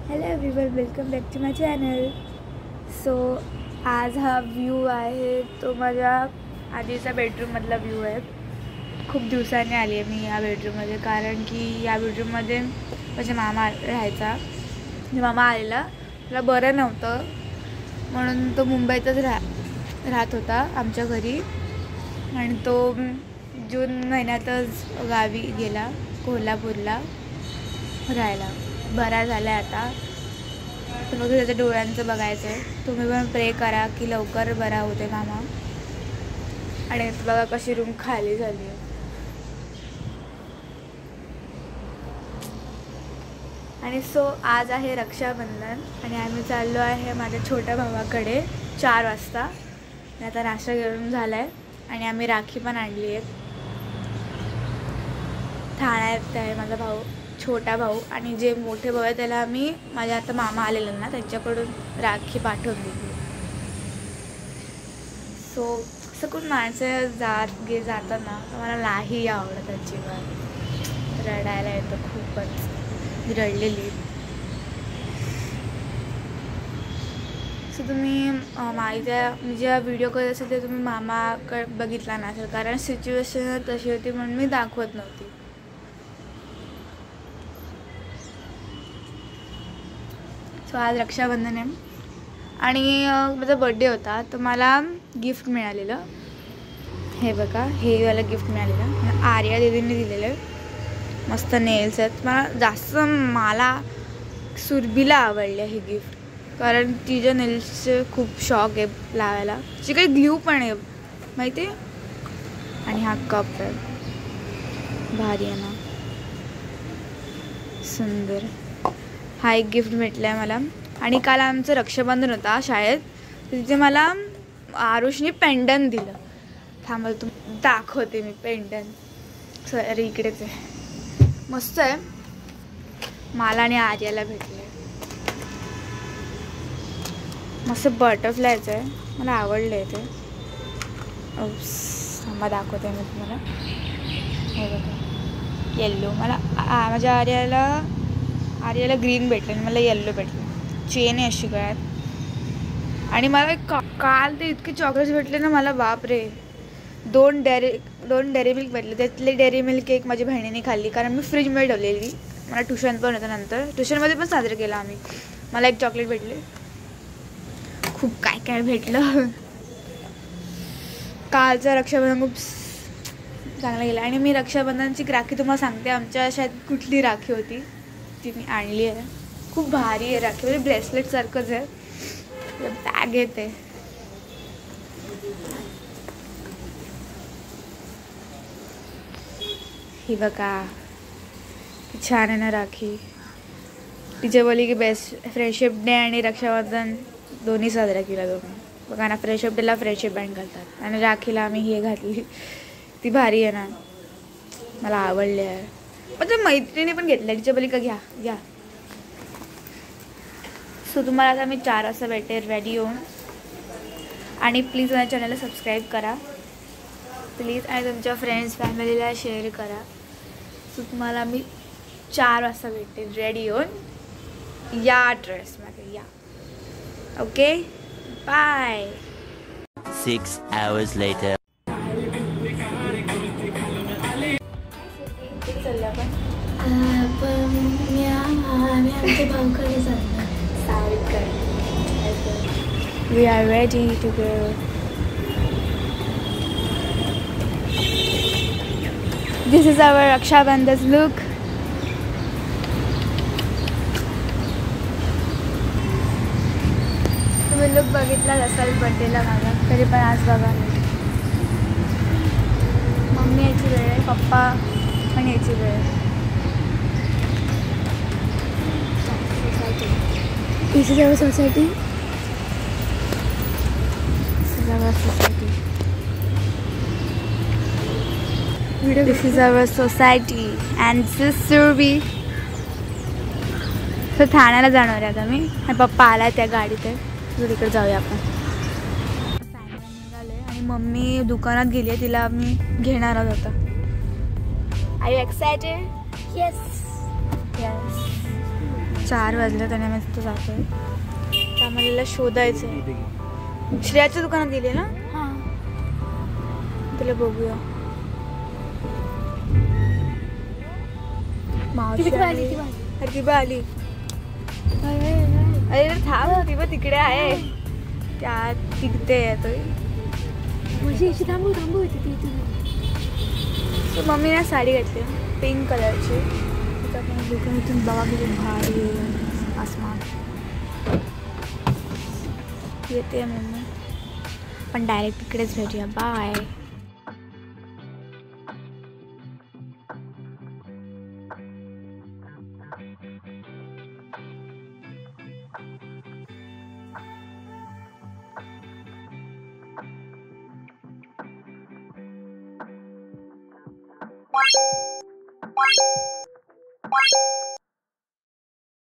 Hello everyone, welcome back to my channel. So आज हा view आहे तो माझ्या आधीचा बेडरूममधला व्ह्यू आहे. खूप दिवसांनी आली आहे मी या बेडरूममध्ये, कारण की या बेडरूममध्ये माझा मामा राहायचा. मामा आलेला, त्याला बरं नव्हतं म्हणून तो मुंबईतच राहत होता आमच्या घरी, आणि तो जून महिन्यातच गावी गेला कोल्हापूरला राहायला. बरा झाला आहे आता, तर मग त्याच्या डोळ्यांचं बघायचं आहे. तुम्ही पण प्रे करा की लवकर बरा होते मामा. आणि बघा कशी रूम खाली झाली आहे. आणि सो आज आहे रक्षाबंधन आणि आम्ही चाललो आहे माझ्या छोट्या भावाकडे 4 वाजता. आणि आता नाश्ता घेऊन झाला आहे आणि आम्ही राखी पण आणली आहे. ठाण्यात आहे माझा भाऊ, छोटा भाऊ, आणि जे मोठे भाऊ आहे त्याला आम्ही माझ्या आता मामा आलेले ना त्यांच्याकडून राखी पाठवून दिली. सो असं कोण माणसं जातात ना तर मला नाही आवडत अजिबात. रडायला येतं खूपच. रडलेली. सो तुम्ही माझ्या मी ज्या व्हिडिओ करत असेल ते तुम्ही मामाकडे बघितला नसेल, कारण सिच्युएशन तशी होती म्हणून मी दाखवत नव्हती. सो आज रक्षाबंधन आहे आणि माझा बड्डे होता, तर मला गिफ्ट मिळालेलं. हे बघा, हे वाला गिफ्ट मिळालेलं आर्या दीदींनी दिलेलं आहे. मस्त नेल्स आहेत. मला सुरभीला आवडले हे गिफ्ट, कारण तिच्या नेल्सचे खूप शॉक आहे लावायला. तिची काही ग्ल्यू पण आहे माहिती आहे. आणि हा कप आहे, भारी आहे ना, सुंदर. हा एक गिफ्ट भेटला आहे मला. आणि काल आमचं रक्षाबंधन होता शाळेत, तर तिथे मला आरुषने पेंडन दिलं. थांबा दाखवते मी पेंडन. सॉरी, इकडेच आहे. मस्त आहे. मला आणि आर्याला भेटले. मस्त बटरफ्लायचं आहे, मला आवडलं आहे ते. थांबा दाखवते मी तुम्हाला. हे बघा, येल्लो. मला माझ्या आर्याला ग्रीन भेटलं आणि मला येल्लो भेटलं. चेन आहे अशी गळ्यात. आणि मला काल ते इतके चॉकलेट्स भेटले ना मला, बापरे. 2 डेअरी मिल्क भेटले. त्यातले डेअरी मिल्क एक माझ्या बहिणीने खाल्ली, कारण मी फ्रीजमध्ये ठेवलेली. मला ट्युशन पण होतं, नंतर ट्युशनमध्ये पण साजरं केलं आम्ही. मला एक चॉकलेट भेटले. खूप काय काय भेटलं. कालचं रक्षाबंधन खूप चांगलं गेलं. आणि मी रक्षाबंधनची राखी तुम्हाला सांगते, आमच्या शाळेत कुठली राखी होती ती मी आणली आहे. खूप भारी आहे राखी, म्हणजे ब्रेसलेटसारखंच आहे. बॅग येते. ही बघा, छान आहे ना राखी. तिचे बोली की बेस्ट फ्रेंडशिप डे आणि रक्षाबंधन दोन्ही साजरा केला दोघं. बघा ना, फ्रेंडशिप डेला फ्रेंडशिप बँड घालतात आणि राखीला आम्ही हे घातली. ती भारी आहे ना, मला आवडली आहे. म्हणजे मैत्रिणी पण घेतल्या. तिच्या बोली का घ्या. सो तुम्हाला आता मी 4 वाजता भेटेल रेडी होऊन. आणि प्लीज माझ्या चॅनलला सबस्क्राईब करा प्लीज, आणि तुमच्या फ्रेंड्स फॅमिलीला शेअर करा. सो तुम्हाला मी 4 वाजता भेटेल रेडी होऊन या ड्रेसमध्ये या. Okay, bye. 6 hours later. We are ready to go. This is our Raksha Bandhan's look. तुम्ही लुक बघितलाच असाल बर्थडेला माझा, तरी पण आज बघा. मम्मी यायची वेळ आहे, पप्पा पण यायची वेळ आहे. This is our society. This is our society and this is Surbi. So ठाण्याला जाणार आहे आता मी, आणि पप्पा आला त्या गाडीत आहे. तिकडे जाऊया आपण. निघाले आणि मम्मी दुकानात गेली आहे, तिला मी घेणार आहोत आता. Are you excited? Yes. 4 वाजले त्याने मी तिथं जातोय. तर आम्हाला शोधायचं आहे. श्रेयाच्या दुकानात गेले ना. हां तुला बघूया. मावशी आली. अरे ती बा आली. अरे थांब ती बा तिकडे आहे. त्या तिकडे येतोय. थांबू सो मम्मीने साडी घातली पिंक कलरची. दुकानातून बघा किती भारी आहे आसमान. येते मम्मी पण डायरेक्ट तिकडेच भेटूया. बाय.